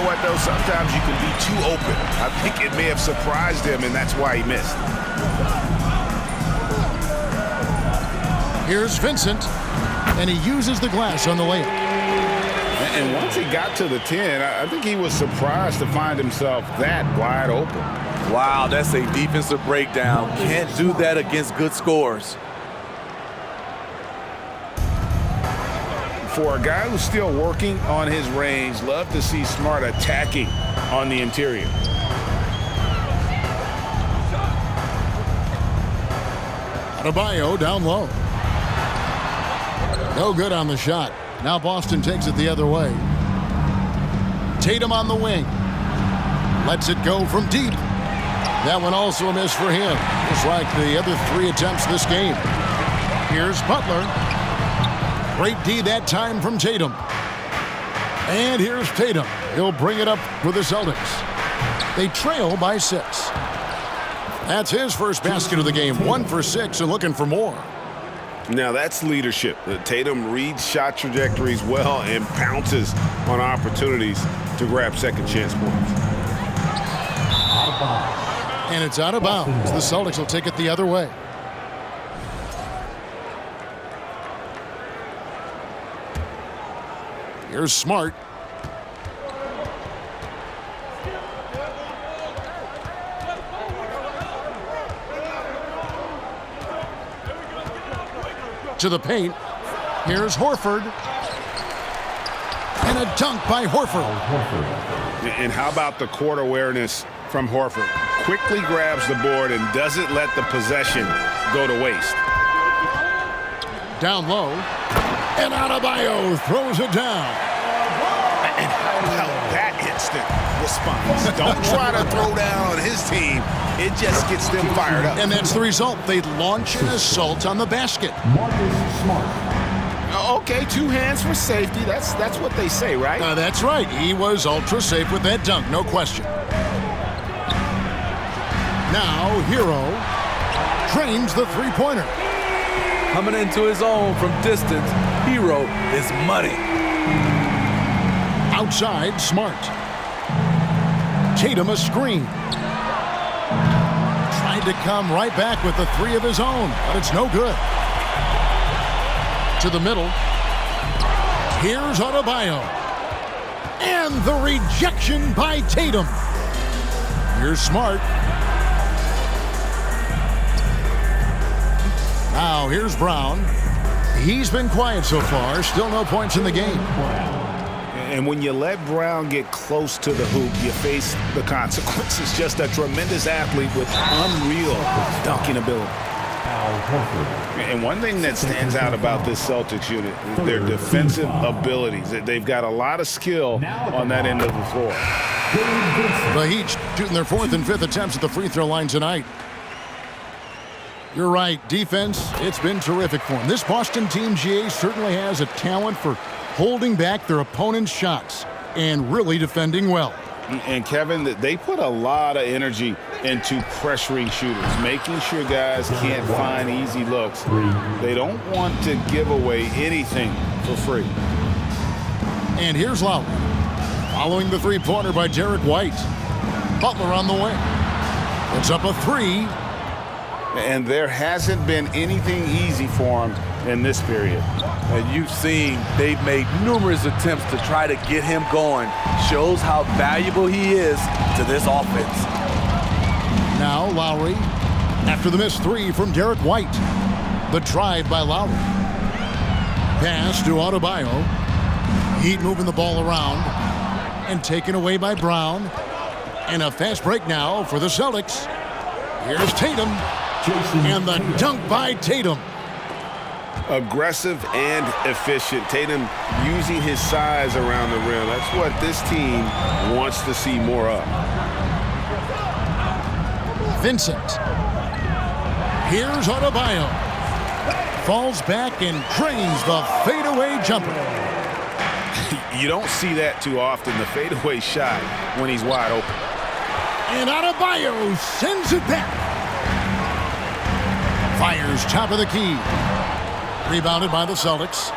know what, though? Sometimes you can be too open. I think it may have surprised him, and that's why he missed. Here's Vincent, and he uses the glass on the layup. And once he got to the 10, I think he was surprised to find himself that wide open. Wow, that's a defensive breakdown. Can't do that against good scores. For a guy who's still working on his range, love to see Smart attacking on the interior. Adebayo down low. No good on the shot. Now Boston takes it the other way. Tatum on the wing. Lets it go from deep. That one also a miss for him, just like the other 3 attempts this game. Here's Butler. Great D that time from Tatum. And here's Tatum. He'll bring it up for the Celtics. They trail by 6. That's his first basket of the game. 1 for 6 and looking for more. Now that's leadership. Tatum reads shot trajectories well and pounces on opportunities to grab second chance points. And it's out of bounds. The Celtics will take it the other way. Here's Smart. To the paint. Here's Horford. And a dunk by Horford. And how about the court awareness from Horford? Quickly grabs the board and doesn't let the possession go to waste. Down low. And Adebayo throws it down. And how about that instant response? Don't try to throw down on his team. It just gets them fired up. And that's the result. They launch an assault on the basket. Okay, 2 hands for safety. That's what they say, right? That's right. He was ultra safe with that dunk, no question. Now, Hero trains the three-pointer. Coming into his own from distance, Hero is money. Outside, Smart. Tatum a screen. Tried to come right back with the 3 of his own, but it's no good. To the middle. Here's Adebayo. And the rejection by Tatum. Here's Smart. Now here's Brown. He's been quiet so far. Still no points in the game. And when you let Brown get close to the hoop, you face the consequences. Just a tremendous athlete with unreal dunking ability. And one thing that stands out about this Celtics unit is their defensive abilities. They've got a lot of skill on that end of the floor. The Heat shooting their 4th and 5th attempts at the free throw line tonight. You're right. Defense, it's been terrific for them. This Boston team, GA, certainly has a talent for holding back their opponent's shots and really defending well. And Kevin, they put a lot of energy into pressuring shooters, making sure guys can't find easy looks. They don't want to give away anything for free. And here's Lowry. Following the three-pointer by Derek White. Butler on the way. It's up a 3. And there hasn't been anything easy for him in this period. And you've seen they've made numerous attempts to try to get him going. Shows how valuable he is to this offense. Now Lowry, after the missed 3 from Derek White. The drive by Lowry. Pass to Adebayo. Heat moving the ball around. And taken away by Brown. And a fast break now for the Celtics. Here's Tatum. And the dunk by Tatum. Aggressive and efficient. Tatum using his size around the rim. That's what this team wants to see more of. Vincent. Here's Adebayo. Falls back and drains the fadeaway jumper. You don't see that too often, the fadeaway shot when he's wide open. And Adebayo sends it back. Fires top of the key. Rebounded by the Celtics.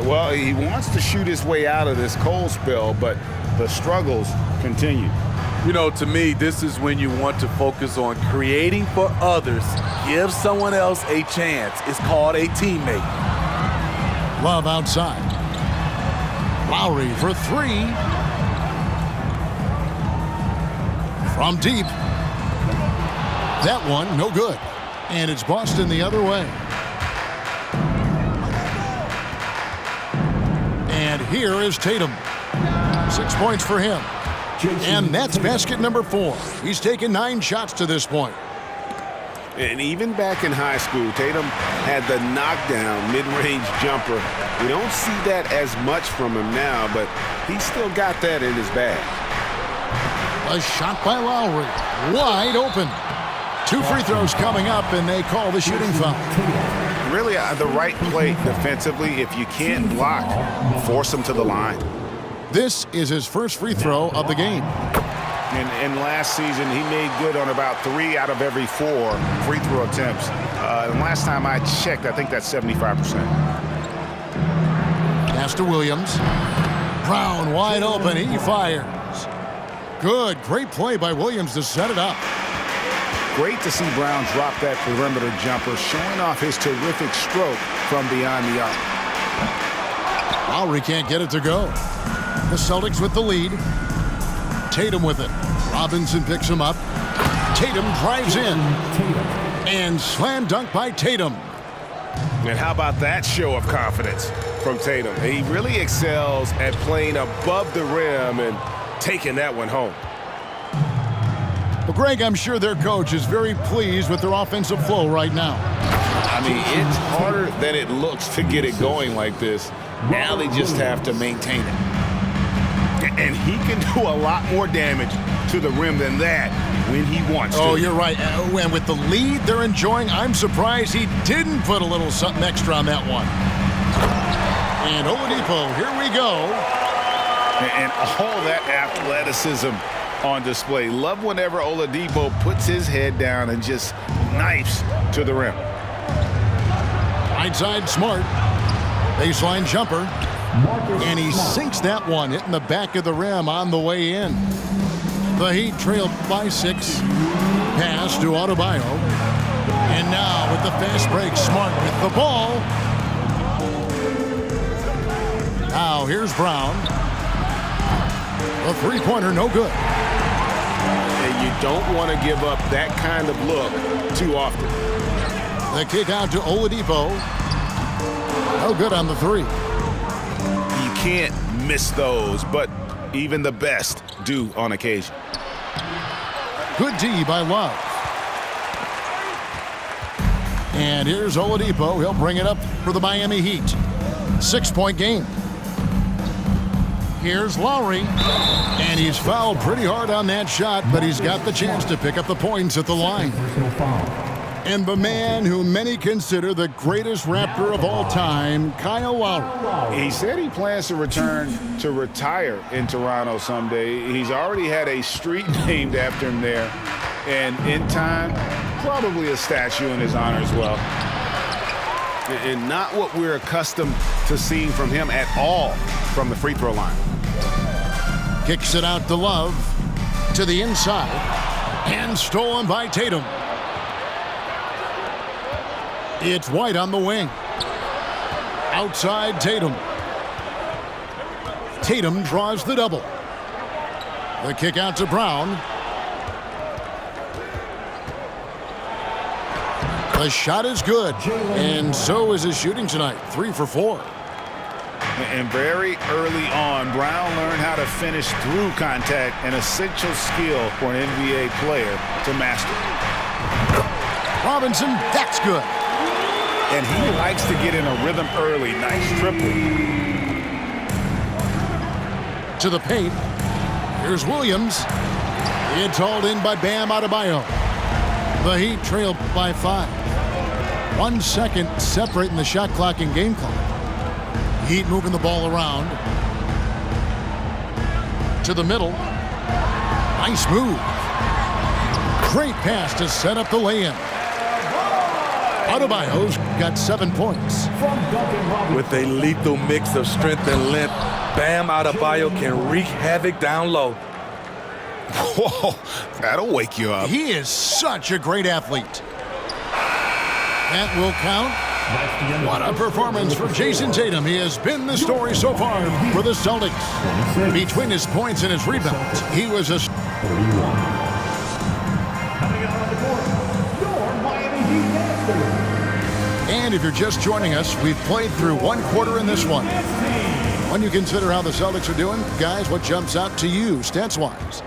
Well, he wants to shoot his way out of this cold spell, but the struggles continue. You know, to me, this is when you want to focus on creating for others. Give someone else a chance. It's called a teammate. Love outside. Lowry for three. From deep. That one, no good. And it's Boston the other way. And here is Tatum. 6 points for him. And that's basket number 4. He's taken 9 shots to this point. And even back in high school, Tatum had the knockdown mid-range jumper. We don't see that as much from him now, but he's still got that in his bag. A shot by Lowry. Wide open. 2 free throws coming up, and they call the shooting foul. Really, the right play defensively. If you can't block, force him to the line. This is his first free throw of the game. And last season, he made good on about 3 out of every 4 free throw attempts. And last time I checked, I think that's 75%. Pass to Williams. Brown wide open. He fires. Good. Great play by Williams to set it up. Great to see Brown drop that perimeter jumper, showing off his terrific stroke from beyond the arc. Lowry can't get it to go. The Celtics with the lead. Tatum with it. Robinson picks him up. Tatum drives in. And slam dunk by Tatum. And how about that show of confidence from Tatum? He really excels at playing above the rim and taking that one home. Well, Greg, I'm sure their coach is very pleased with their offensive flow right now. I mean, it's harder than it looks to get it going like this. Now they just have to maintain it. And he can do a lot more damage to the rim than that when he wants to. Oh, you're right. And with the lead they're enjoying, I'm surprised he didn't put a little something extra on that one. And Oladipo, here we go. And all that athleticism on display. Love whenever Oladipo puts his head down and just knifes to the rim. Right side, Smart. Baseline jumper. And he sinks that one, hitting the back of the rim on the way in. The Heat trailed by 6. Pass to Adebayo. And now with the fast break, Smart with the ball. Now here's Brown. A three-pointer, no good. And you don't want to give up that kind of look too often. The kick out to Oladipo. No good on the 3. You can't miss those, but even the best do on occasion. Good D by Love. And here's Oladipo. He'll bring it up for the Miami Heat. 6-point game. Here's Lowry. And he's fouled pretty hard on that shot, but he's got the chance to pick up the points at the line. And the man who many consider the greatest Raptor of all time, Kyle Lowry. He said he plans to return to retire in Toronto someday. He's already had a street named after him there. And in time, probably a statue in his honor as well. And not what we're accustomed to seeing from him at all from the free throw line. Kicks it out to Love. To the inside. And stolen by Tatum. It's White on the wing. Outside Tatum. Tatum draws the double. The kick out to Brown. The shot is good. And so is his shooting tonight. 3 for 4. And very early on, Brown learned how to finish through contact, an essential skill for an NBA player to master. Robinson, that's good. And he likes to get in a rhythm early. Nice triple. To the paint. Here's Williams. It's hauled in by Bam Adebayo. The Heat trailed by 5. 1 second separating the shot clock and game clock. Heat moving the ball around. To the middle. Nice move. Great pass to set up the lay-in. Adebayo's got 7 points. With a lethal mix of strength and length, Bam Adebayo can wreak havoc down low. Whoa, that'll wake you up. He is such a great athlete. That will count. What a performance for Jason Tatum. He has been the story so far for the Celtics. Between his points and his rebounds, he was a... 31. Coming out on the court, your Miami Heat Masters. And if you're just joining us, we've played through one quarter in this one. When you consider how the Celtics are doing, guys, what jumps out to you stats-wise?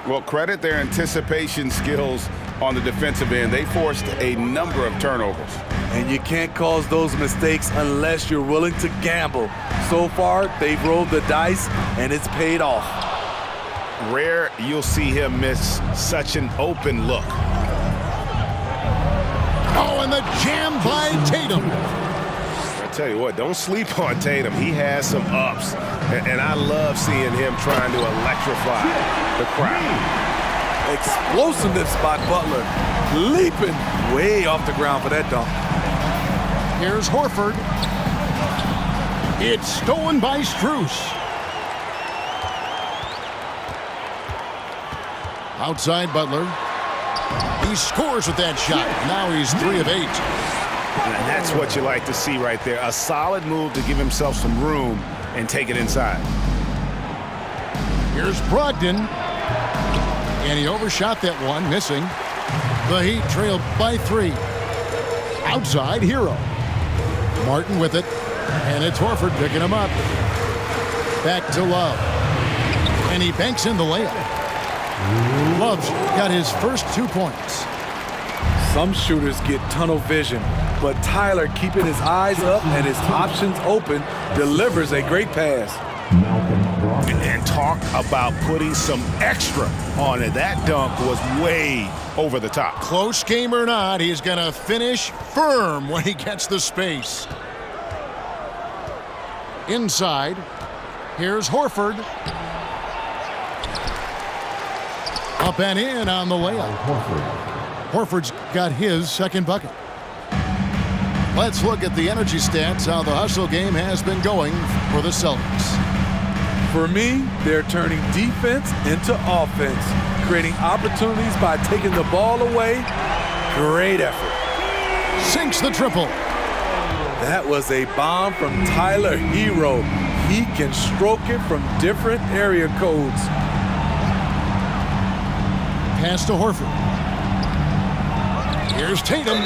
Well, credit their anticipation skills on the defensive end. They forced a number of turnovers. And you can't cause those mistakes unless you're willing to gamble. So far, they've rolled the dice, and it's paid off. Rare you'll see him miss such an open look. Oh, and the jam by Tatum. I tell you what, don't sleep on Tatum. He has some ups, and I love seeing him trying to electrify the crowd. Explosiveness by Butler, leaping way off the ground for that dunk. Here's Horford. It's stolen by Strus. Outside Butler. He scores with that shot. Now he's 3 of 8. And that's what you like to see right there. A solid move to give himself some room and take it inside. Here's Brogdon. And he overshot that one, missing. The Heat trailed by 3. Outside, Hero. Martin with it. And it's Horford picking him up. Back to Love. And he banks in the layup. Love's got his first 2 points. Some shooters get tunnel vision, but Tyler, keeping his eyes up and his options open, delivers a great pass. And talk about putting some extra on it. That dunk was way over the top. Close game or not, he's going to finish firm when he gets the space. Inside, here's Horford. Up and in on the layup. Horford's got his second bucket. Let's look at the energy stats, how the hustle game has been going for the Celtics. For me, they're turning defense into offense, creating opportunities by taking the ball away. Great effort. Sinks the triple. That was a bomb from Tyler Hero. He can stroke it from different area codes. Pass to Horford. Here's Tatum.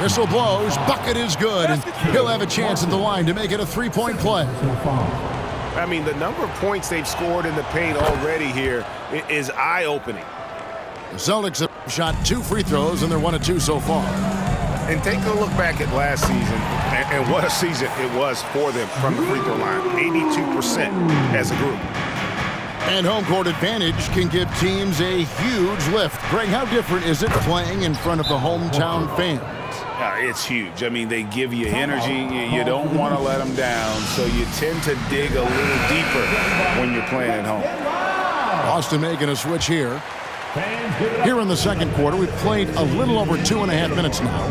Whistle blows. Bucket is good. And he'll have a chance at the line to make it a 3-point play. I mean, the number of points they've scored in the paint already here is eye-opening. The Celtics have shot 2 free throws, and they're 1 of 2 so far. And take a look back at last season, and what a season it was for them from the free throw line. 82% as a group. And home court advantage can give teams a huge lift. Greg, how different is it playing in front of the hometown fans? It's huge. I mean, they give you energy. You don't want to let them down, so you tend to dig a little deeper when you're playing at home. Boston making a switch here. Here in the second quarter, we've played a little over 2.5 minutes now.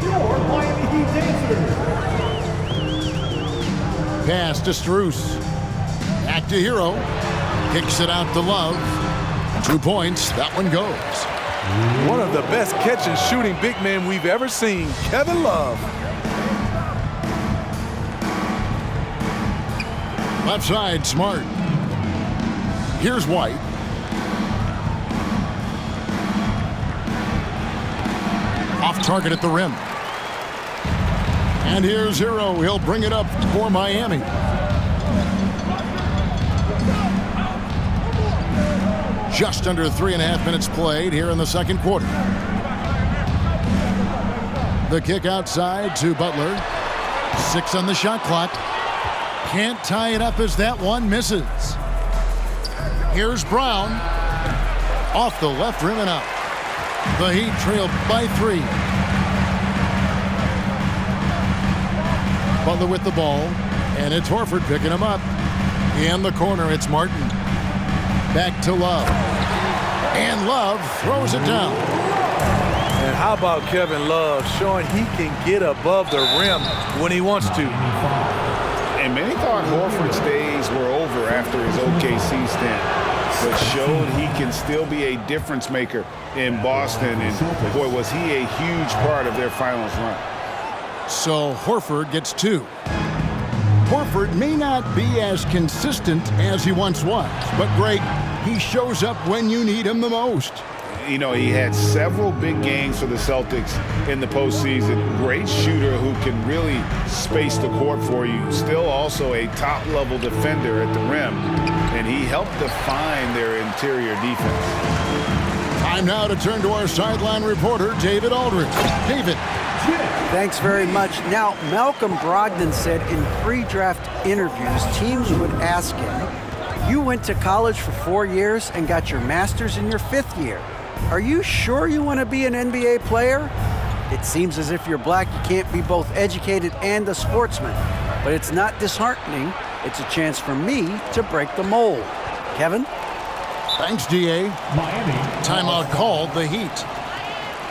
Pass to Strus. Back to Hero. Kicks it out to Love. 2 points. That one goes. One of the best catch and shooting big men we've ever seen, Kevin Love. Left side, Smart. Here's White. Off target at the rim. And here's Hero. He'll bring it up for Miami. Just under 3.5 minutes played here in the second quarter. The kick outside to Butler. 6 on the shot clock. Can't tie it up as that one misses. Here's Brown. Off the left rim and out. The Heat trailed by 3. Butler with the ball. And it's Horford picking him up. In the corner, it's Martin. Back to Love. And Love throws it down. And how about Kevin Love showing he can get above the rim when he wants to. And many thought Horford's days were over after his OKC stint, but showed he can still be a difference maker in Boston. And boy, was he a huge part of their finals run. So Horford gets 2. Horford may not be as consistent as he once was, but Greg, he shows up when you need him the most. You know, he had several big games for the Celtics in the postseason. Great shooter who can really space the court for you. Still also a top-level defender at the rim, and he helped define their interior defense. Time now to turn to our sideline reporter, David Aldridge. David. Thanks very much. Now, Malcolm Brogdon said in pre-draft interviews, teams would ask him, you went to college for 4 years and got your master's in your 5th year. Are you sure you want to be an NBA player? It seems as if you're black, you can't be both educated and a sportsman. But it's not disheartening. It's a chance for me to break the mold. Kevin? Thanks, DA. Miami. Timeout called, the Heat.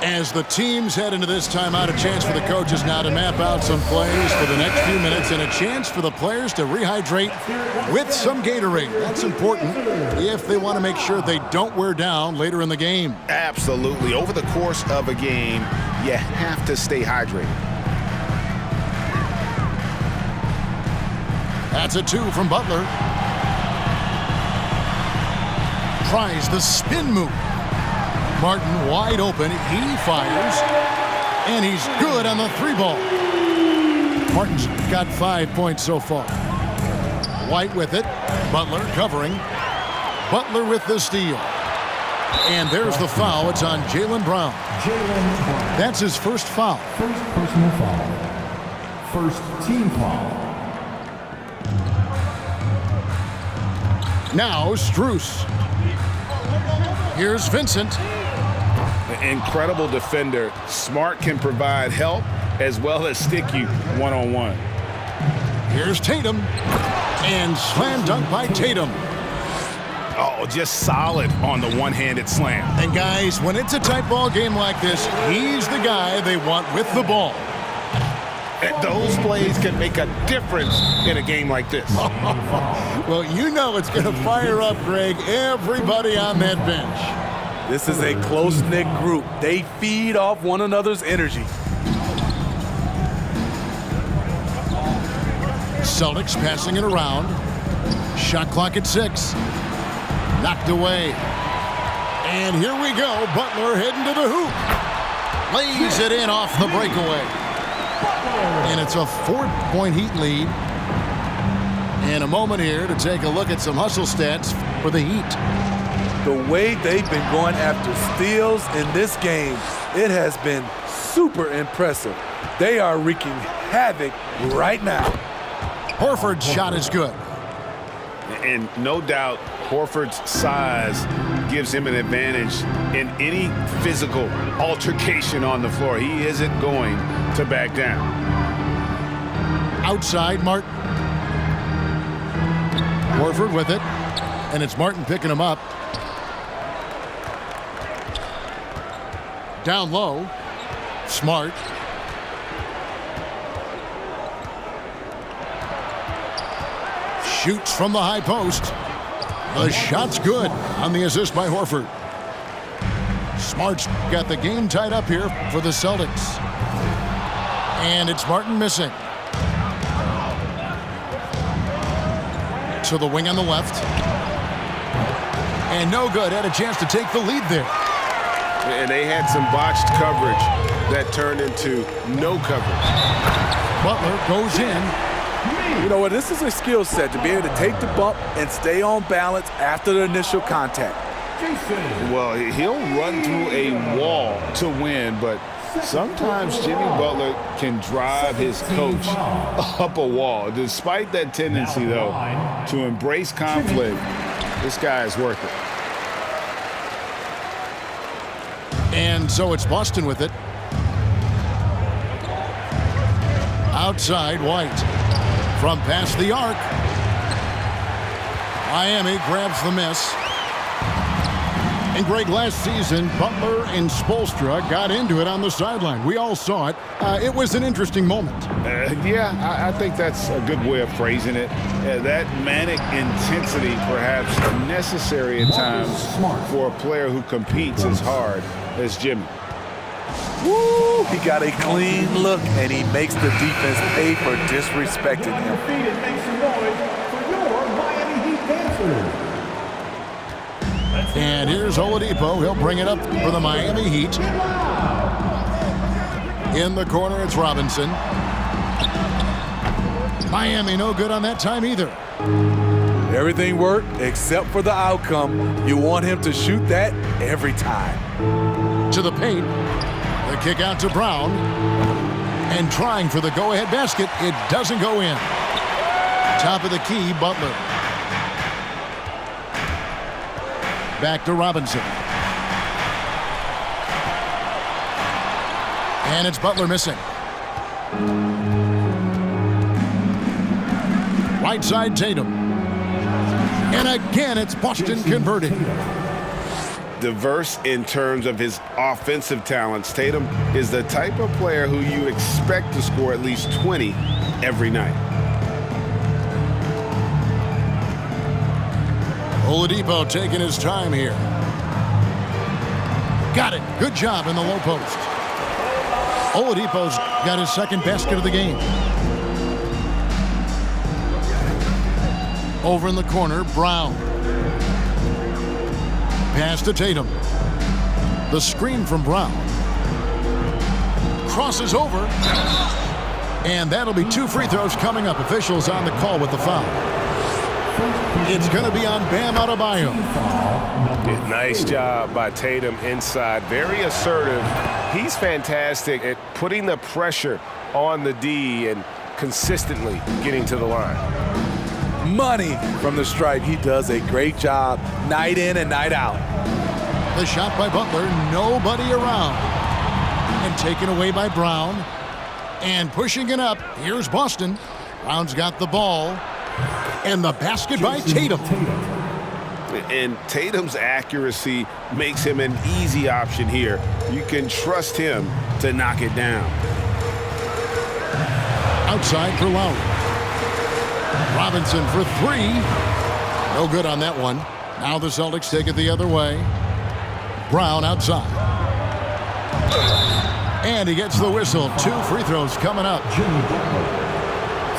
As the teams head into this timeout, a chance for the coaches now to map out some plays for the next few minutes and a chance for the players to rehydrate with some Gatorade. That's important if they want to make sure they don't wear down later in the game. Absolutely. Over the course of a game, you have to stay hydrated. That's a 2 from Butler. Tries the spin move. Martin wide open, he fires, and he's good on the 3-ball. Martin's got 5 points so far. White with it, Butler covering. Butler with the steal. And there's the foul, it's on Jaylen Brown. That's his first foul. First personal foul. First team foul. Now Strus. Here's Vincent. Incredible defender. Smart can provide help as well as stick you one-on-one. Here's Tatum. And slam dunk by Tatum. Oh, just solid on the one-handed slam. And guys, when it's a tight ball game like this, he's the guy they want with the ball. And those plays can make a difference in a game like this. Well, you know it's going to fire up, Greg, everybody on that bench. This is a close-knit group. They feed off one another's energy. Celtics passing it around. Shot clock at 6. Knocked away. And here we go. Butler heading to the hoop. Lays it in off the breakaway. And it's a 4-point Heat lead. And a moment here to take a look at some hustle stats for the Heat. The way they've been going after steals in this game, it has been super impressive. They are wreaking havoc right now. Horford's shot is good. And no doubt, Horford's size gives him an advantage in any physical altercation on the floor. He isn't going to back down. Outside, Martin. Horford with it. And it's Martin picking him up. Down low. Smart. Shoots from the high post. The shot's good on the assist by Horford. Smart's got the game tied up here for the Celtics. And it's Martin missing. To the wing on the left. And no good. Had a chance to take the lead there. And they had some botched coverage that turned into no coverage. Butler goes in. You know what? This is a skill set to be able to take the bump and stay on balance after the initial contact. Well, he'll run through a wall to win, but sometimes Jimmy Butler can drive his coach up a wall. Despite that tendency, though, to embrace conflict, this guy is worth it. And so it's Boston with it. Outside, White. From past the arc. Miami grabs the miss. And Greg, last season, Butler and Spoelstra got into it on the sideline. We all saw it. It was an interesting moment. Yeah, I think that's a good way of phrasing it. That manic intensity perhaps necessary at times for a player who competes as hard as Jimmy. Woo! He got a clean look, and he makes the defense pay for disrespecting him. Make some noise for your Miami Heat dancers. And here's Oladipo. He'll bring it up for the Miami Heat. In the corner, it's Robinson. Miami no good on that time either. Everything worked except for the outcome. You want him to shoot that every time. To the paint. The kick out to Brown. And trying for the go-ahead basket. It doesn't go in. Top of the key, Butler. Back to Robinson. And it's Butler missing. Right side, Tatum. And again, it's Boston converting. Diverse in terms of his offensive talents, Tatum is the type of player who you expect to score at least 20 every night. Oladipo taking his time here. Got it. Good job in the low post. Oladipo's got his second basket of the game. Over in the corner, Brown. Pass to Tatum. The screen from Brown. Crosses over. And that'll be 2 free throws coming up. Officials on the call with the foul. It's going to be on Bam Adebayo. Nice job by Tatum inside. Very assertive. He's fantastic at putting the pressure on the D and consistently getting to the line. Money from the stripe. He does a great job night in and night out. The shot by Butler, nobody around. And taken away by Brown. And pushing it up, here's Boston. Brown's got the ball. And the basket by Tatum. And Tatum's accuracy makes him an easy option here. You can trust him to knock it down. Outside for Lowry. Robinson for 3. No good on that one. Now the Celtics take it the other way. Brown outside. And he gets the whistle. 2 free throws coming up.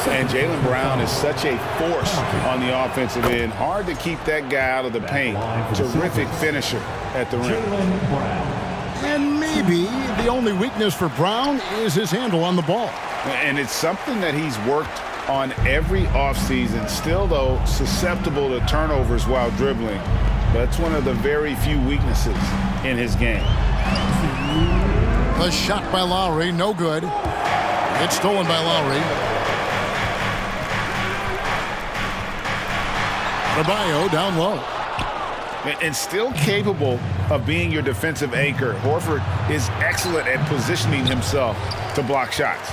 And Jaylen Brown is such a force on the offensive end. Hard to keep that guy out of the paint. Terrific finisher at the rim. And maybe the only weakness for Brown is his handle on the ball. And it's something that he's worked on every offseason. Still, though, susceptible to turnovers while dribbling. That's one of the very few weaknesses in his game. A shot by Lowry, no good. It's stolen by Lowry. Adebayo down low. And still capable of being your defensive anchor. Horford is excellent at positioning himself to block shots.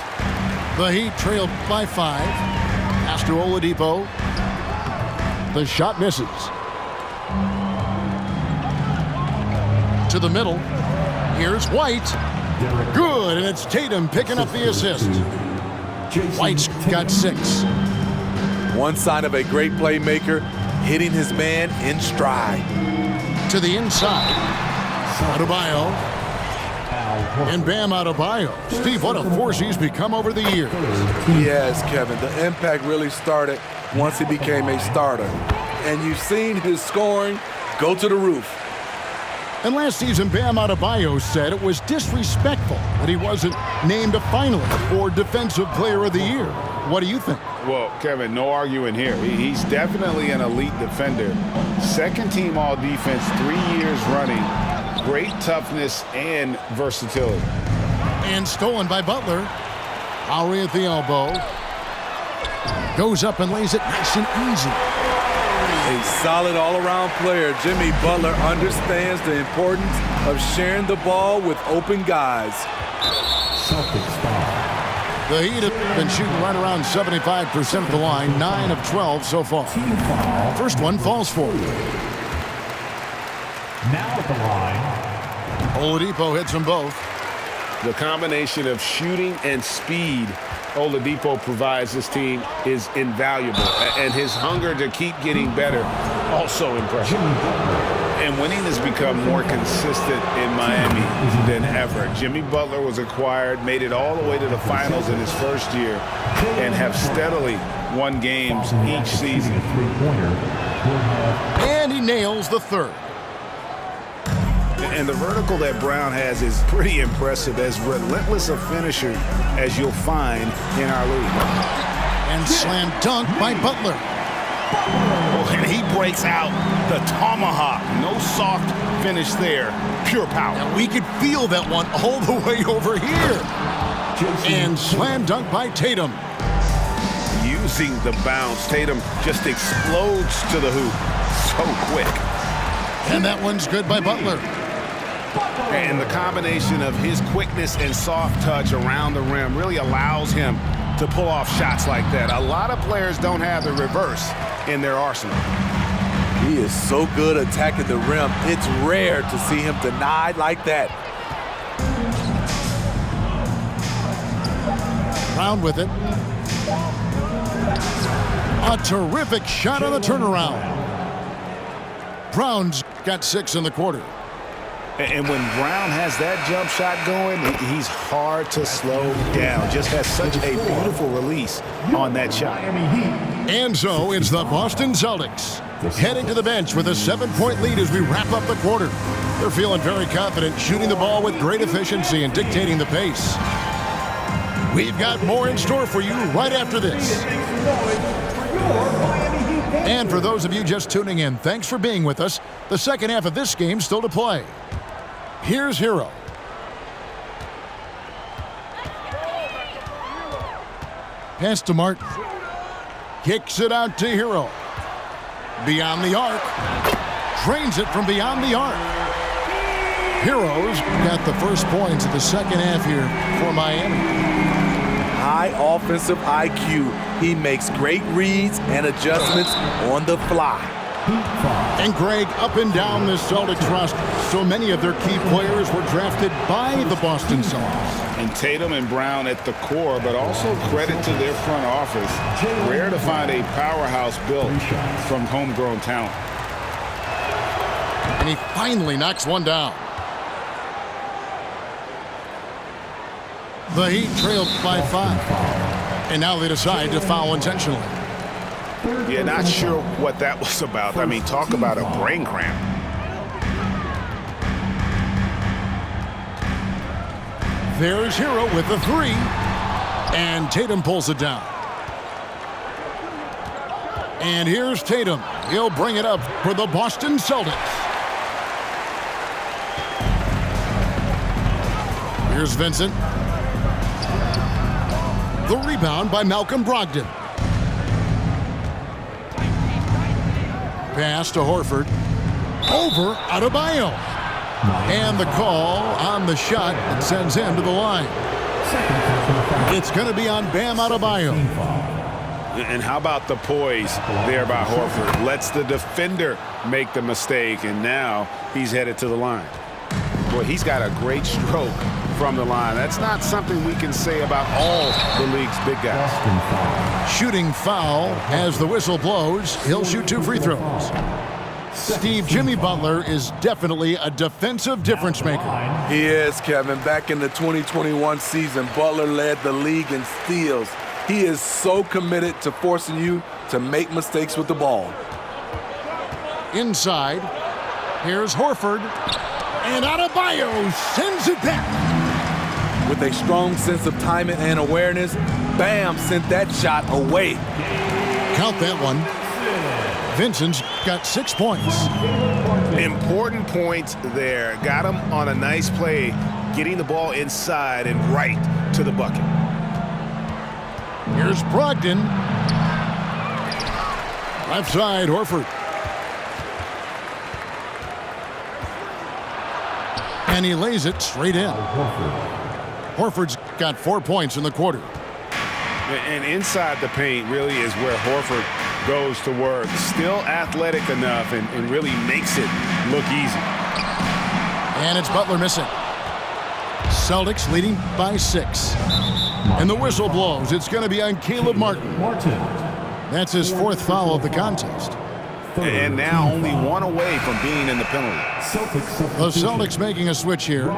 The Heat trailed by 5. Pass to Oladipo. The shot misses. To the middle. Here's White. Good, and it's Tatum picking up the assist. White's got 6. One sign of a great playmaker, hitting his man in stride. To the inside. Adebayo. And Bam Adebayo. Steve, what a force he's become over the years. Yes, Kevin, the impact really started once he became a starter. And you've seen his scoring go to the roof. And last season, Bam Adebayo said it was disrespectful that he wasn't named a finalist for Defensive Player of the Year. What do you think? Well, Kevin, no arguing here. He's definitely an elite defender. Second team all defense 3 years running. Great toughness and versatility. And stolen by Butler. Lowry at the elbow. Goes up and lays it nice and easy. A solid all-around player, Jimmy Butler understands the importance of sharing the ball with open guys. The Heat have been shooting right around 75% of the line, 9 of 12 so far. First one falls for. Now at the line. Oladipo hits them both. The combination of shooting and speed Oladipo provides this team is invaluable, and his hunger to keep getting better also impressive. And winning has become more consistent in Miami than ever. Jimmy Butler was acquired, made it all the way to the finals in his first year, and have steadily won games each season. And he nails the third. And the vertical that Brown has is pretty impressive, as relentless a finisher as you'll find in our league. And slam dunk by Butler. Oh, and he breaks out the tomahawk. No soft finish there, pure power. And we could feel that one all the way over here. And slam dunk by Tatum. Using the bounce, Tatum just explodes to the hoop so quick. And that one's good by Butler. And the combination of his quickness and soft touch around the rim really allows him to pull off shots like that. A lot of players don't have the reverse in their arsenal. He is so good attacking the rim. It's rare to see him denied like that. Brown with it. A terrific shot on the turnaround. Brown's got 6 in the quarter. And when Brown has that jump shot going, he's hard to slow down. Just has such a beautiful release on that shot. And so it's the Boston Celtics heading to the bench with a 7-point lead as we wrap up the quarter. They're feeling very confident, shooting the ball with great efficiency and dictating the pace. We've got more in store for you right after this. And for those of you just tuning in, thanks for being with us. The second half of this game still to play. Here's Hero. Pass to Martin. Kicks it out to Hero. Beyond the arc. Drains it from beyond the arc. Hero's got the first points of the second half here for Miami. High offensive IQ. He makes great reads and adjustments on the fly. And Greg, up and down this Celtics roster, so many of their key players were drafted by the Boston Celtics. And Tatum and Brown at the core, but also credit to their front office. Rare to find a powerhouse built from homegrown talent. And he finally knocks one down. The Heat trailed by 5. And now they decide to foul intentionally. Yeah, not sure what that was about. I mean, talk about a brain cramp. There's Hero with the 3. And Tatum pulls it down. And here's Tatum. He'll bring it up for the Boston Celtics. Here's Vincent. The rebound by Malcolm Brogdon. Pass to Horford. Over Adebayo. And the call on the shot that sends him to the line. It's going to be on Bam Adebayo. And how about the poise there by Horford? Lets the defender make the mistake, and now he's headed to the line. Boy, he's got a great stroke from the line. That's not something we can say about all the league's big guys. Shooting foul as the whistle blows. He'll shoot 2 free throws. Steve, Jimmy Butler is definitely a defensive difference maker. He is, Kevin. Back in the 2021 season, Butler led the league in steals. He is so committed to forcing you to make mistakes with the ball. Inside, here's Horford. And Adebayo sends it back. With a strong sense of timing and awareness, Bam sent that shot away. Count that one. Vincent's got 6 points. Important points there. Got him on a nice play, getting the ball inside and right to the bucket. Here's Brogdon. Left side, Horford. And he lays it straight in. Horford's got 4 points in the quarter. And inside the paint really is where Horford goes to work. Still athletic enough and really makes it look easy. And it's Butler missing. Celtics leading by 6. And the whistle blows. It's going to be on Caleb Martin. That's his 4th foul of the contest. And now only 1 away from being in the penalty. The Celtics making a switch here.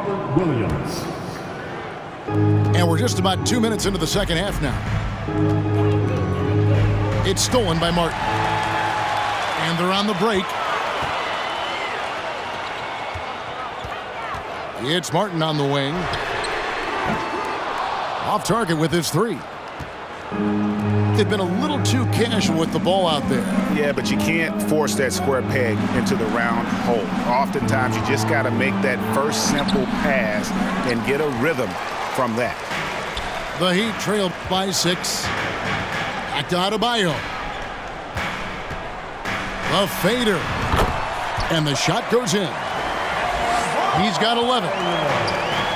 And we're just about 2 minutes into the second half now. It's stolen by Martin. And they're on the break. It's Martin on the wing. Off target with his 3. They've been a little too casual with the ball out there. Yeah, but you can't force that square peg into the round hole. Oftentimes, you just got to make that first simple pass and get a rhythm from that. The Heat trail by 6. Back to Adebayo. The fader. And the shot goes in. He's got 11.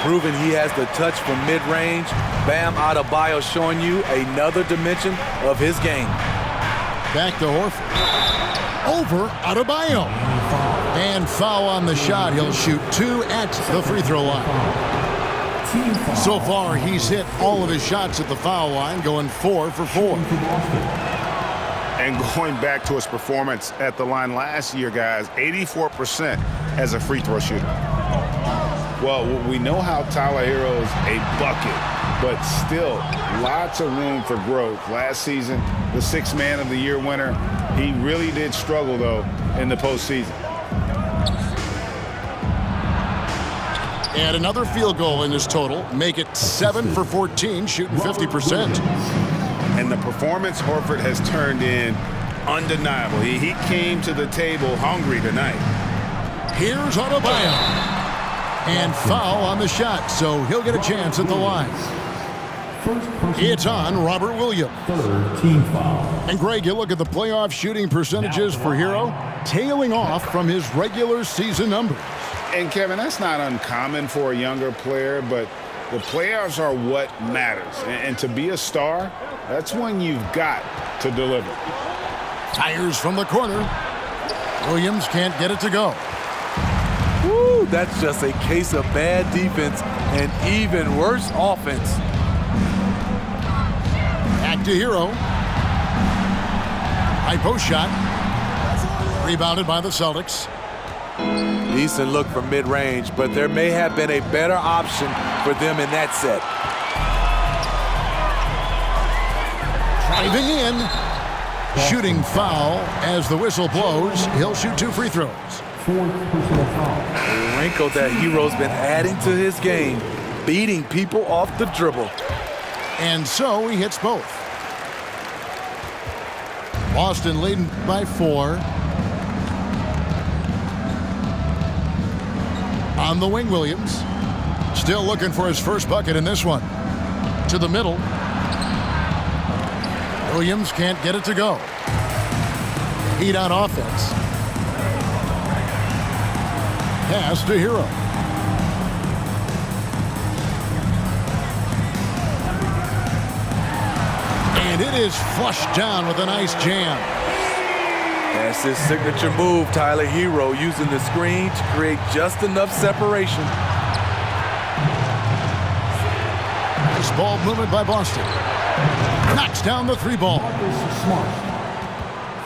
Proving he has the touch from mid-range. Bam Adebayo showing you another dimension of his game. Back to Horford. Over Adebayo. And foul on the shot. He'll shoot 2 at the free throw line. So far, he's hit all of his shots at the foul line, going 4 for 4. And going back to his performance at the line last year, guys, 84% as a free throw shooter. Well, we know how Tyler Hero's a bucket, but still lots of room for growth. Last season, the 6th Man of the Year winner, he really did struggle, though, in the postseason. And another field goal in his total. Make it 7 for 14, shooting 50%. And the performance Horford has turned in undeniable. He came to the table hungry tonight. Here's Adebayo. And foul on the shot, so he'll get a chance at the line. It's on Robert Williams. 3rd team foul. And Greg, you look at the playoff shooting percentages for Hero, tailing off from his regular season numbers. And Kevin, that's not uncommon for a younger player, but the playoffs are what matters. And to be a star, that's when you've got to deliver. Fires from the corner. Williams can't get it to go. Woo, that's just a case of bad defense and even worse offense. Back to Hero. High post shot. Rebounded by the Celtics. Decent look from mid-range, but there may have been a better option for them in that set. Driving in. Shooting foul as the whistle blows. He'll shoot 2 free throws. 4th personal foul. A wrinkle that Hero's been adding to his game, beating people off the dribble. And so he hits both. Boston leading by 4. On the wing, Williams. Still looking for his first bucket in this one. To the middle. Williams can't get it to go. Heat on offense. Pass to Hero. And it is flushed down with a nice jam. That's his signature move, Tyler Hero, using the screen to create just enough separation. Nice ball movement by Boston. Knocks down the 3 ball.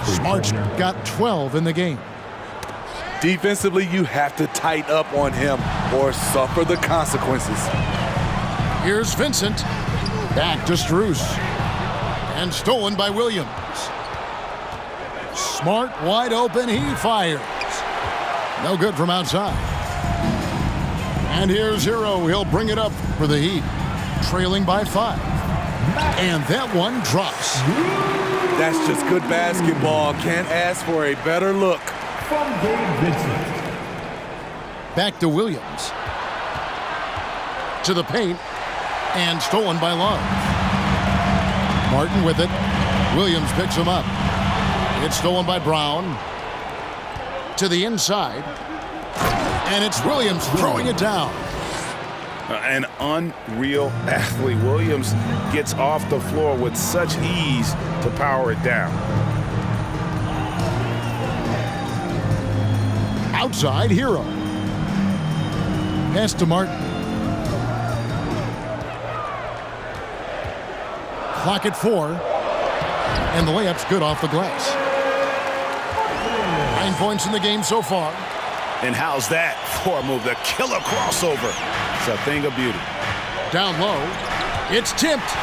Smart's got 12 in the game. Defensively, you have to tighten up on him or suffer the consequences. Here's Vincent. Back to Strus. And stolen by Williams. Smart wide open. He fires. No good from outside. And here's Hero. He'll bring it up for the Heat. Trailing by 5. And that one drops. That's just good basketball. Can't ask for a better look. From Gabe Vincent. Back to Williams. To the paint. And stolen by Love. Martin with it. Williams picks him up. It's stolen by Brown. To the inside. And it's Williams throwing it down. An unreal athlete. Williams gets off the floor with such ease to power it down. Outside Hero. Pass to Martin. Clock at 4. And the layup's good off the glass. 9 points in the game so far. And how's that for a move? The killer crossover. It's a thing of beauty. Down low. It's tipped.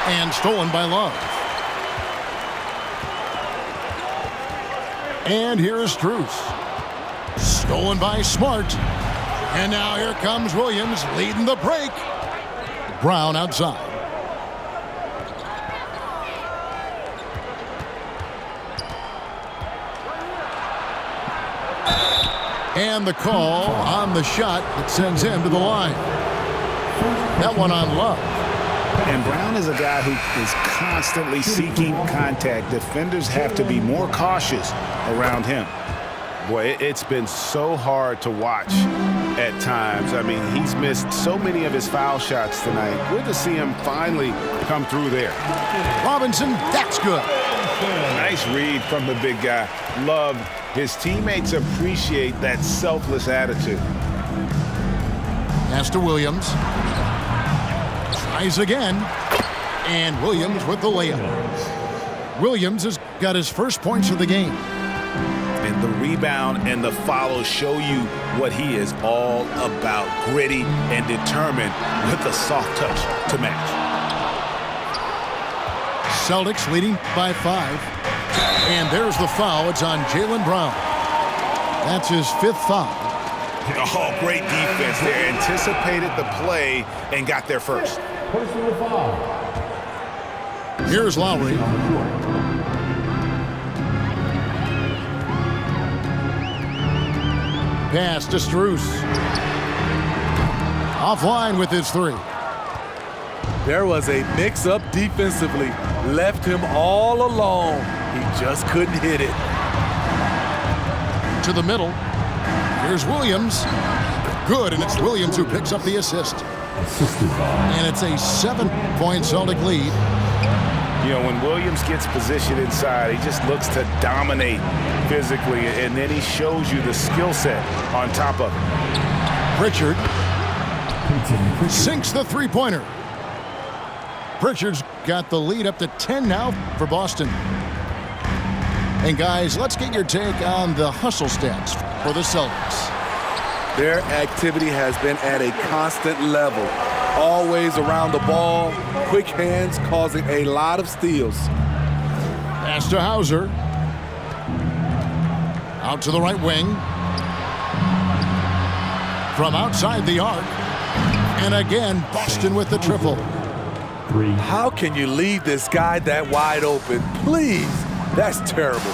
And stolen by Love. And here's Struce. Stolen by Smart. And now here comes Williams leading the break. Brown outside. And the call on the shot that sends him to the line. That one on Love. And Brown is a guy who is constantly seeking contact. Defenders have to be more cautious around him. Boy, it's been so hard to watch at times. I mean, he's missed so many of his foul shots tonight. Good to see him finally come through there. Robinson, that's good. Nice read from the big guy. Love. His teammates appreciate that selfless attitude. Pass to Williams. Tries again. And Williams with the layup. Williams has got his first points of the game. And the rebound and the follow show you what he is all about. Gritty and determined with a soft touch to match. Celtics leading by 5. And there's the foul. It's on Jaylen Brown. That's his 5th foul. Oh, great defense there. Anticipated the play and got there first. Personal foul. Here's Lowry. Pass to Struce. Offline with his 3. There was a mix-up defensively. Left him all alone. He just couldn't hit it. To the middle. Here's Williams. Good, and it's Williams who picks up the assist. And it's a 7-point Celtic lead. You know, when Williams gets positioned inside, he just looks to dominate physically, and then he shows you the skill set on top of it. Pritchard sinks the three-pointer. Pritchard's got the lead up to 10 now for Boston. And guys, let's get your take on the hustle stats for the Celtics. Their activity has been at a constant level. Always around the ball, quick hands causing a lot of steals. Pass to Hauser. Out to the right wing. From outside the arc. And again, Boston with the triple. How can you leave this guy that wide open? Please, that's terrible.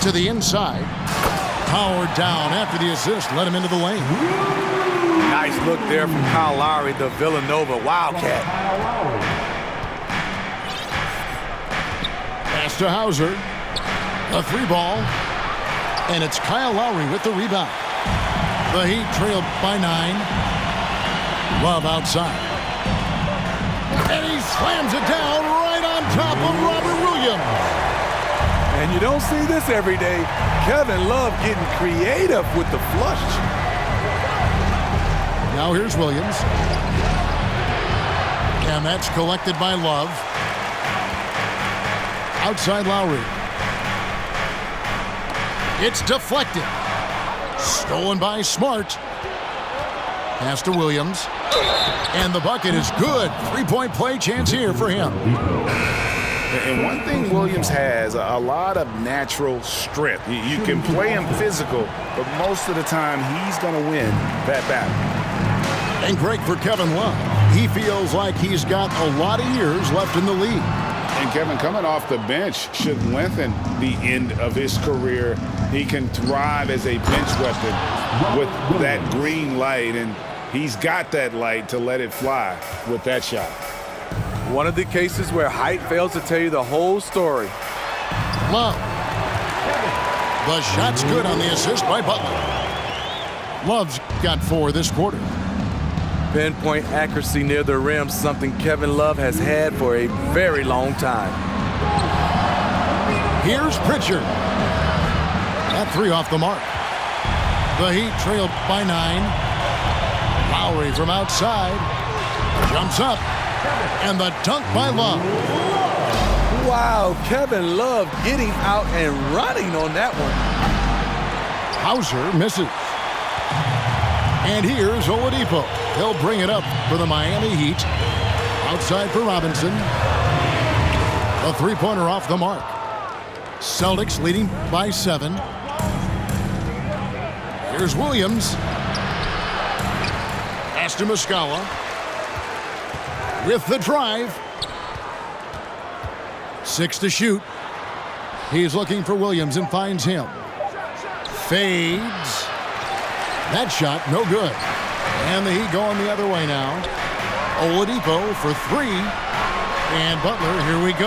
To the inside. Howard down after the assist, let him into the lane. Nice look there from Kyle Lowry, the Villanova Wildcat. Pass to Hauser. A 3-ball. And it's Kyle Lowry with the rebound. The Heat trailed by 9. Love outside. And he slams it down right on top of Robert Williams. And you don't see this every day. Kevin Love getting creative with the flush. Now here's Williams. And that's collected by Love. Outside Lowry. It's deflected. Stolen by Smart. Pass to Williams. And the bucket is good. 3-point play chance here for him. And one thing Williams has, a lot of natural strength. You can play him physical, but most of the time he's going to win that battle. And great for Kevin Love. He feels like he's got a lot of years left in the league. And Kevin, coming off the bench should lengthen the end of his career. He can thrive as a bench weapon with that green light, and he's got that light to let it fly with that shot. One of the cases where height fails to tell you the whole story. Love. The shot's good on the assist by Butler. Love's got 4 this quarter. Pinpoint accuracy near the rim, something Kevin Love has had for a very long time. Here's Pritchard. That 3 off the mark. The Heat trailed by 9. Lowry from outside. Jumps up. And the dunk by Love. Wow, Kevin Love getting out and running on that one. Hauser misses. And here's Oladipo. He'll bring it up for the Miami Heat. Outside for Robinson. A three-pointer off the mark. Celtics leading by 7. Here's Williams. Pass to Muscala. With the drive. 6 to shoot. He's looking for Williams and finds him. Fades. That shot, no good. And the Heat going the other way now. Oladipo for 3. And Butler, here we go.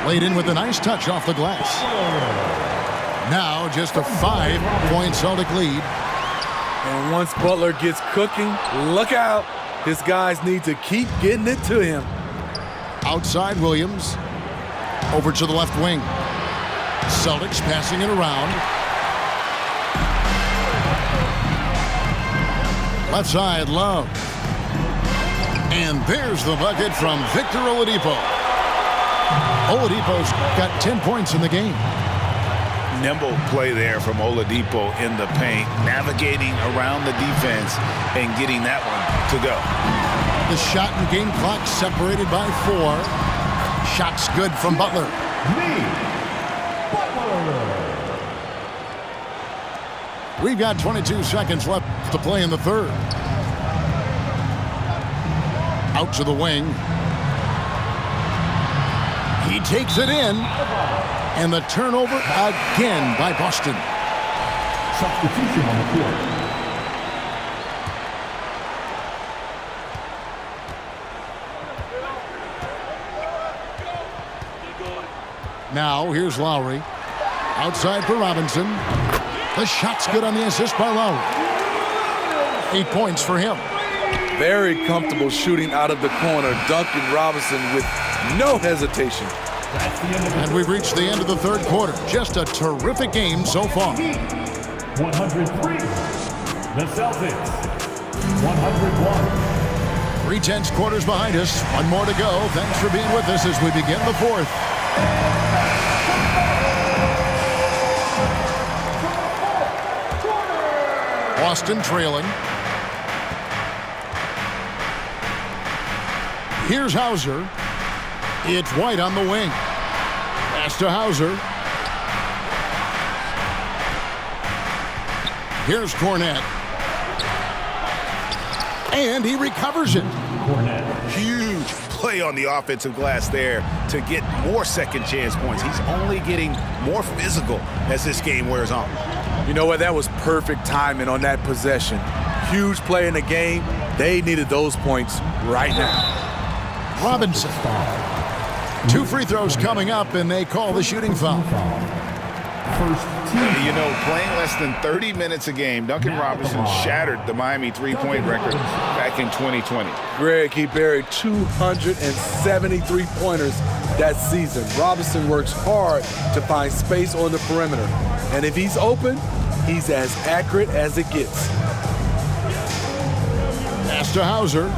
Laid in with a nice touch off the glass. Now just a 5-point Celtic lead. And once Butler gets cooking, look out. His guys need to keep getting it to him. Outside Williams. Over to the left wing. Celtics passing it around. Left side, Love. And there's the bucket from Victor Oladipo. Oladipo's got 10 points in the game. Nimble play there from Oladipo in the paint, navigating around the defense and getting that one to go. The shot and game clock separated by 4. Shots good from Butler. We've got 22 seconds left to play in the third. Out to the wing. He takes it in. And the turnover again by Boston. Substitution on the court. Now here's Lowry. Outside for Robinson. The shot's good on the assist by Lowry. 8 points for him. Very comfortable shooting out of the corner. Duncan Robinson with no hesitation. And we've reached the end of the third quarter. Just a terrific game so far. 103. The Celtics. 101. 3/10 quarters behind us. One more to go. Thanks for being with us as we begin the fourth. Boston trailing. Here's Hauser. It's White on the wing. Pass to Hauser. Here's Cornette. And he recovers it. Huge play on the offensive glass there to get more second chance points. He's only getting more physical as this game wears on. You know what? That was perfect timing on that possession. Huge play in the game. They needed those points right now. Robinson. 2 free throws coming up, and they call the shooting foul. You know, playing less than 30 minutes a game, Duncan Robinson shattered the Miami three-point record back in 2020. Greg, he buried 273 pointers that season. Robinson works hard to find space on the perimeter. And if he's open, he's as accurate as it gets. Pass to Hauser.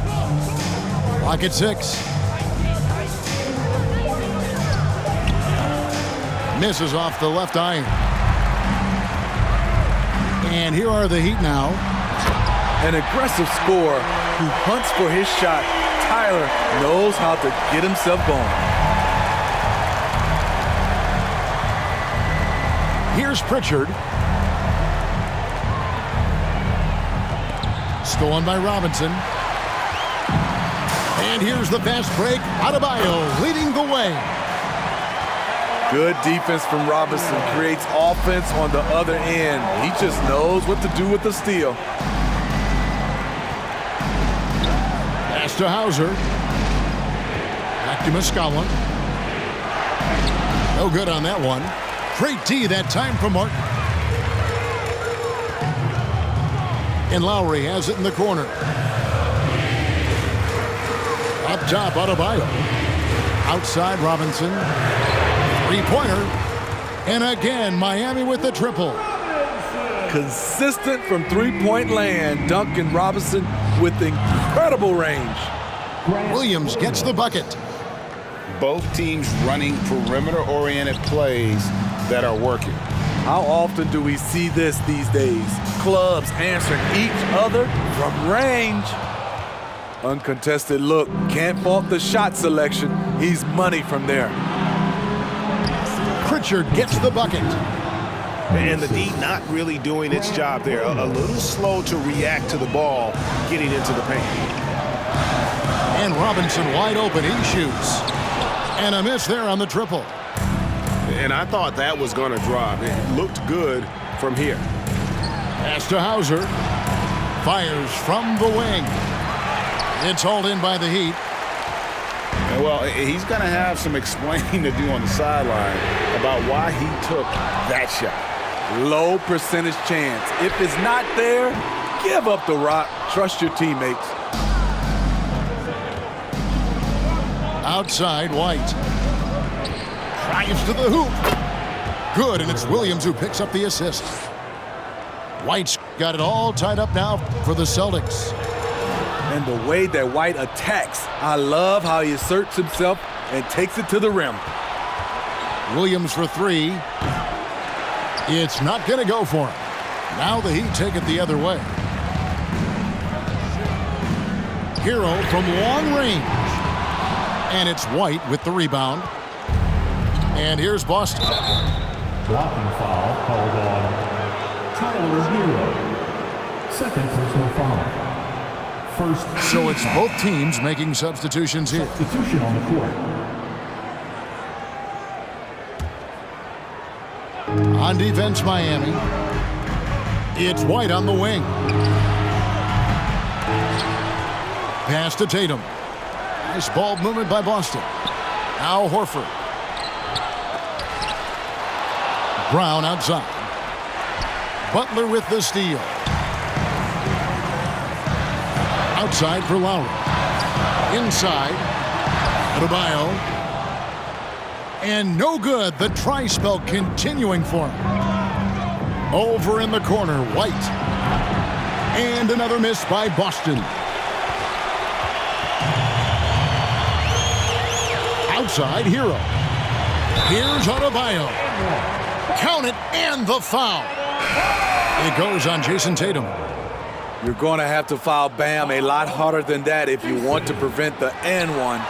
Clock at 6. Misses off the left iron. And here are the Heat now. An aggressive scorer who hunts for his shot. Tyler knows how to get himself going. Here's Pritchard. Stolen by Robinson. And here's the fast break. Adebayo leading the way. Good defense from Robinson creates offense on the other end. He just knows what to do with the steal. Pass to Hauser. Back to Muscala. No good on that one. Great D that time from Martin. And Lowry has it in the corner. Up top, Adebayo. Outside, Robinson. Three-pointer. And again, Miami with the triple. consistent from three-point land. Duncan Robinson with incredible range. Williams gets the bucket. Both teams running perimeter-oriented plays that are working. How often do we see this these days? Clubs answering each other from range. Uncontested look. Can't fault the shot selection. He's money from there. Pritchard gets the bucket. And the D not really doing its job there. A little slow to react to the ball getting into the paint. And Robinson wide open. He shoots. And a miss there on the triple. And I thought that was going to drop. It looked good from here. Pass to Hauser. Fires from the wing. It's hauled in by the Heat. Well, he's going to have some explaining to do on the sideline about why he took that shot. Low percentage chance. If it's not there, give up the rock. Trust your teammates. Outside, White. Drives to the hoop. Good, and it's Williams who picks up the assist. White's got it all tied up now for the Celtics. And the way that White attacks, I love how he asserts himself and takes it to the rim. Williams for three. It's not going to go for him. Now the Heat take it the other way. Hero from long range. And it's White with the rebound. And here's Boston. Blocking foul called on Tyler Hero. Second personal foul. First. So it's both teams making substitutions here. Substitution on the court. On defense, Miami. It's White on the wing. Pass to Tatum. Nice ball movement by Boston. Now Horford. Brown outside. Butler with the steal. Outside for Lowry. Inside. Adebayo. And no good. The try-spell continuing for him. Over in the corner, White. And another miss by Boston. Outside, Hero. Here's Adebayo. Count it, and the foul. It goes on Jason Tatum. You're going to have to foul Bam a lot harder than that if you want to prevent the and one.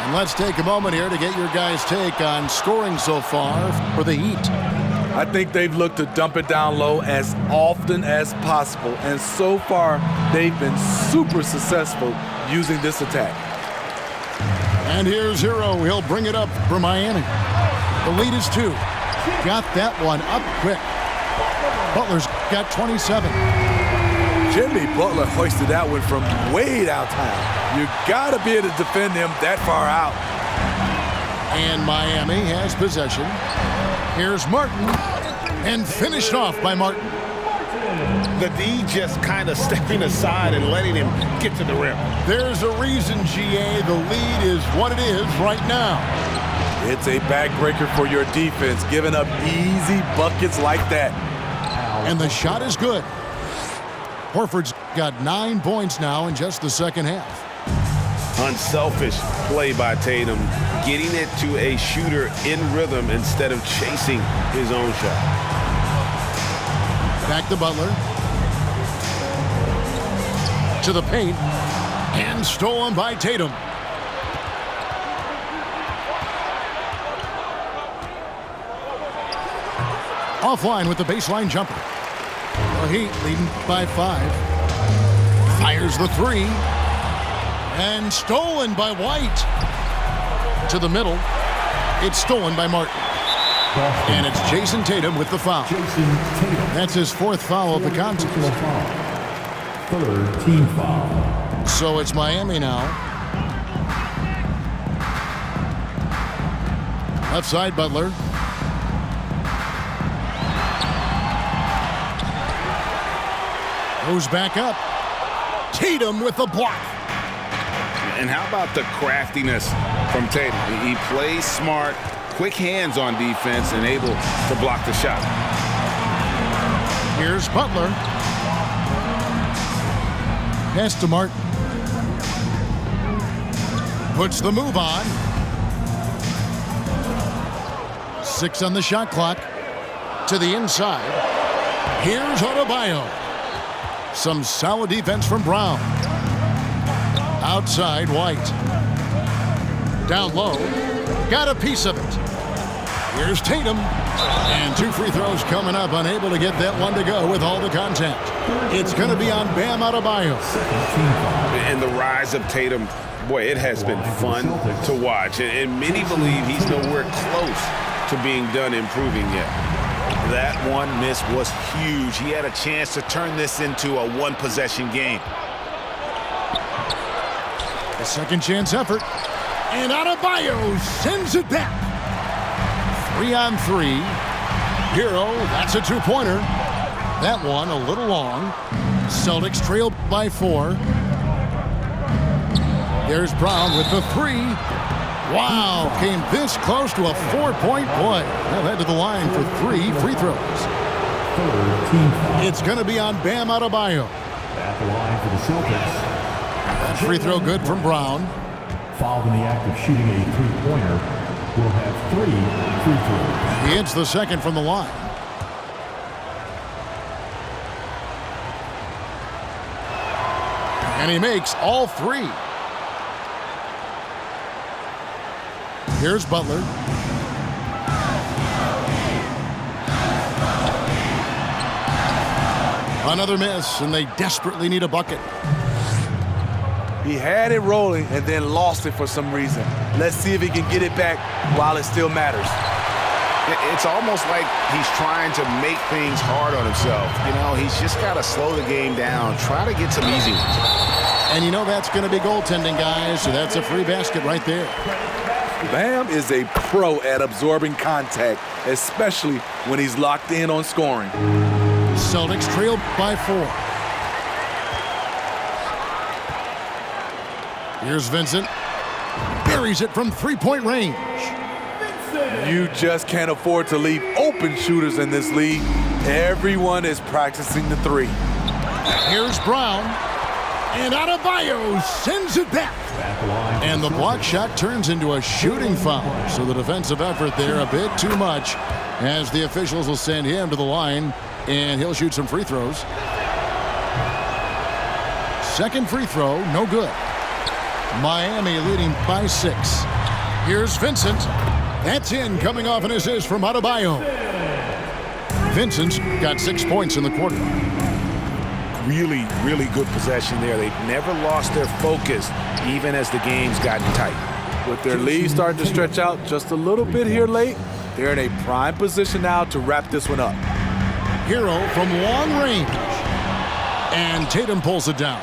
And let's take a moment here to get your guys' take on scoring so far for the Heat. I think they've looked to dump it down low as often as possible, and so far they've been super successful using this attack. And here's Hero. He'll bring it up for Miami. The lead is 2. Got that one up quick. Butler's got 27. Jimmy Butler hoisted that one from way downtown. You got to be able to defend him that far out. And Miami has possession. Here's Martin. And finished off by Martin. The D just kind of stepping aside and letting him get to the rim. There's a reason, GA, the lead is what it is right now. It's a backbreaker for your defense, giving up easy buckets like that. And the shot is good. Horford's got 9 points now in just the second half. Unselfish play by Tatum, getting it to a shooter in rhythm instead of chasing his own shot. Back to Butler. To the paint. And stolen by Tatum. Offline with the baseline jumper. The Heat leading by 5. Fires the 3. And stolen by White. To the middle. It's stolen by Martin. And it's Jason Tatum with the foul. That's his 4th foul of the contest. 3rd team foul. So it's Miami now. Left side, Butler. Goes back up. Tatum with the block. And how about the craftiness from Tatum? He plays smart, quick hands on defense, and able to block the shot. Here's Butler. Pass to Martin. Puts the move on. 6 on the shot clock. To the inside. Here's Adebayo. Some solid defense from Brown. Outside, White. Down low. Got a piece of it. Here's Tatum. And 2 free throws coming up. Unable to get that one to go with all the contact. It's going to be on Bam Adebayo. And the rise of Tatum, boy, it has been fun to watch. And many believe he's nowhere close to being done improving yet. That one miss was huge. He had a chance to turn this into a one-possession game. A second chance effort. And Adebayo sends it back. 3 on 3. Hero, that's a 2-pointer. That one a little long. Celtics trail by 4. There's Brown with the 3. Wow, came this close to a 4-point play. They'll head to the line for 3 free throws. It's going to be on Bam Adebayo. At the line for the Celtics. That free throw good from Brown. Fouled in the act of shooting a three-pointer. Will have 3 free throws. He hits the second from the line. And he makes all 3. Here's Butler. Another miss, and they desperately need a bucket. He had it rolling and then lost it for some reason. Let's see if he can get it back while it still matters. It's almost like he's trying to make things hard on himself. You know, he's just got to slow the game down, try to get some easy ones. And you know that's going to be goaltending, guys, so that's a free basket right there. Bam is a pro at absorbing contact, especially when he's locked in on scoring. Celtics trail by 4. Here's Vincent. Buries it from 3-point range. You just can't afford to leave open shooters in this league. Everyone is practicing the 3. Here's Brown. And Adebayo sends it back. And the block shot turns into a shooting foul. So the defensive effort there a bit too much, as the officials will send him to the line, and he'll shoot some free throws. Second free throw, no good. Miami leading by 6. Here's Vincent. That's in, coming off an assist from Adebayo. Vincent's got 6 points in the quarter. Really, really good possession there. They've never lost their focus, even as the game's gotten tight. With their lead starting to stretch out just a little bit here late, they're in a prime position now to wrap this one up. Hero from long range. And Tatum pulls it down.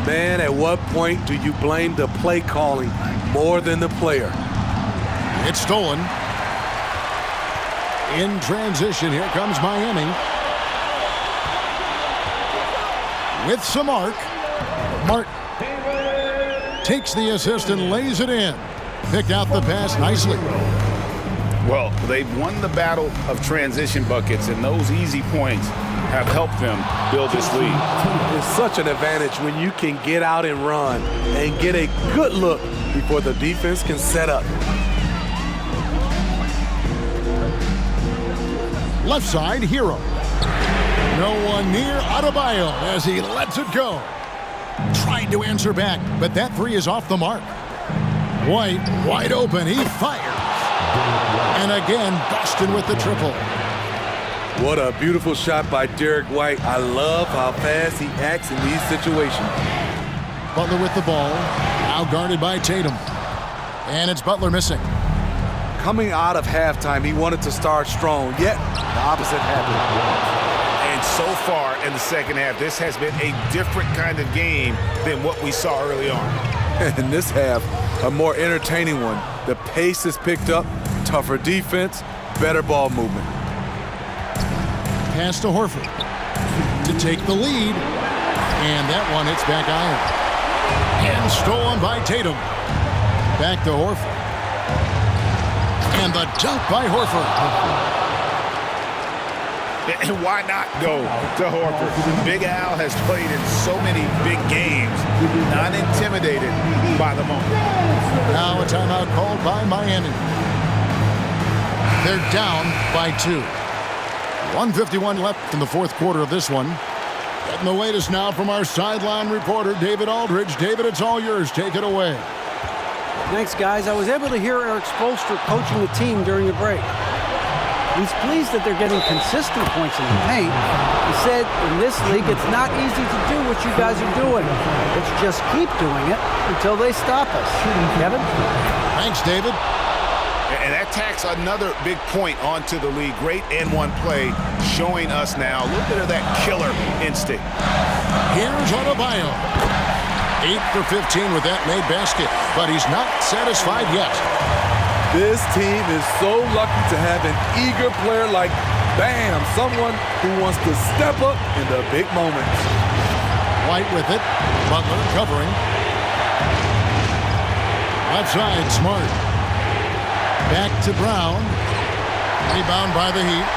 Man, at what point do you blame the play calling more than the player? It's stolen. In transition, here comes Miami. With some arc. Martin takes the assist and lays it in. Picked out the pass nicely. Well, they've won the battle of transition buckets, and those easy points have helped them build this lead. It's such an advantage when you can get out and run and get a good look before the defense can set up. Left side, Hero. No one near Adebayo as he lets it go. Tried to answer back, but that 3 is off the mark. White, wide open, he fires. And again, Boston with the triple. What a beautiful shot by Derek White. I love how fast he acts in these situations. Butler with the ball, now guarded by Tatum. And it's Butler missing. Coming out of halftime, he wanted to start strong, yet the opposite happened. And so far in the second half, this has been a different kind of game than what we saw early on. In this half, a more entertaining one. The pace is picked up, tougher defense, better ball movement. Pass to Horford to take the lead. And that one hits back iron. And stolen by Tatum. Back to Horford. And the dunk by Horford. And why not go to Horford? Big Al has played in so many big games, not intimidated by the moment. Now a timeout called by Miami. They're down by 2. 1:51 left in the fourth quarter of this one. Getting the latest now from our sideline reporter, David Aldridge. David, it's all yours. Take it away. Thanks, guys. I was able to hear Eric Spoelstra coaching the team during the break. He's pleased that they're getting consistent points in the paint. He said, in this league, it's not easy to do what you guys are doing. Let's just keep doing it until they stop us. Kevin? Thanks, David. And that tacks another big point onto the league. Great N1 play showing us now a little bit of that killer instinct. Here's Adebayo. 8 for 15 with that made basket, but he's not satisfied yet. This team is so lucky to have an eager player like Bam, someone who wants to step up in the big moments. White with it. Butler covering. Left side, Smart. Back to Brown. Rebound by the Heat.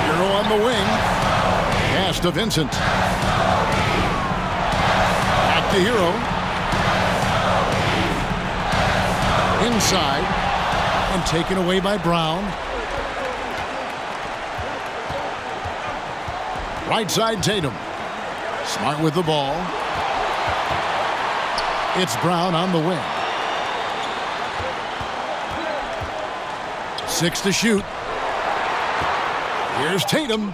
Hero on the wing. Pass to Vincent. Back to Hero. Inside. And taken away by Brown. Right side, Tatum. Smart with the ball. It's Brown on the wing. 6 to shoot. Here's Tatum.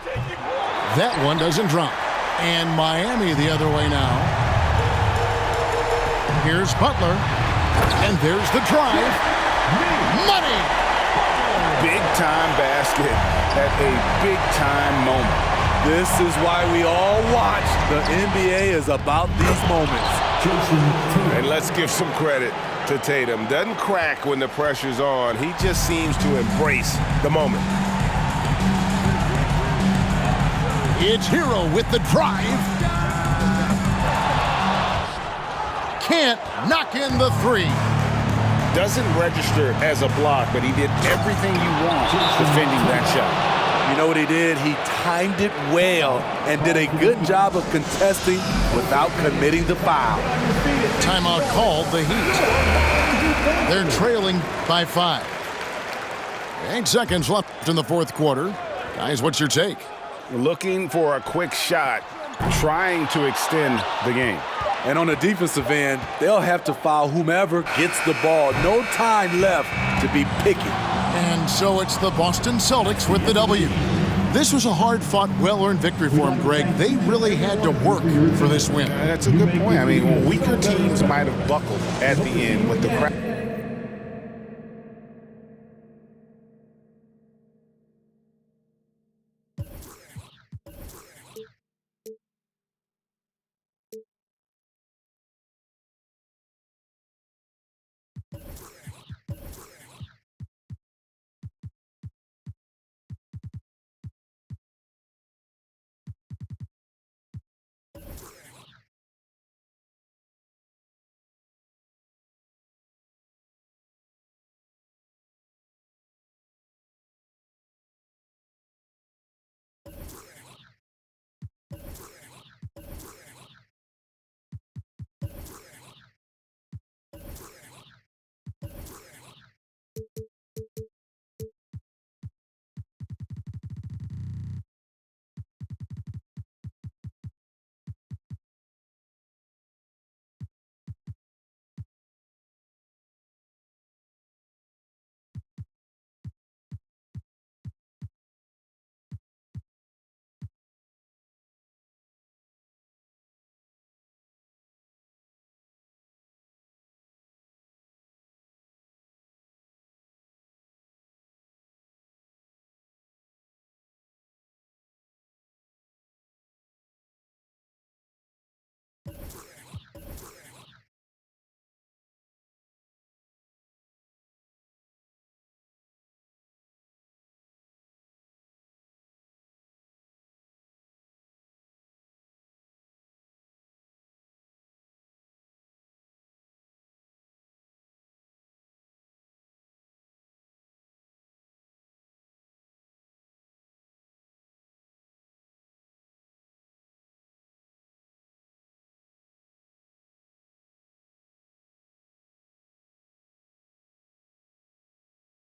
That one doesn't drop. And Miami the other way now. Here's Butler. And there's the drive. Money! Big-time basket at a big-time moment. This is why we all watch. The NBA is about these moments. And let's give some credit to Tatum. Doesn't crack when the pressure's on. He just seems to embrace the moment. It's Hero with the drive. Can't knock in the 3. Doesn't register as a block, but he did everything you want defending that shot. You know what he did? He timed it well and did a good job of contesting without committing the foul. Timeout called the Heat. They're trailing by 5. 8 seconds left in the fourth quarter. Guys, what's your take? Looking for a quick shot, trying to extend the game. And on the defensive end, they'll have to foul whomever gets the ball. No time left to be picky. And so it's the Boston Celtics with the W. This was a hard-fought, well-earned victory for them, Greg. They really had to work for this win. That's a good point. I mean, weaker teams might have buckled at the end with the crowd.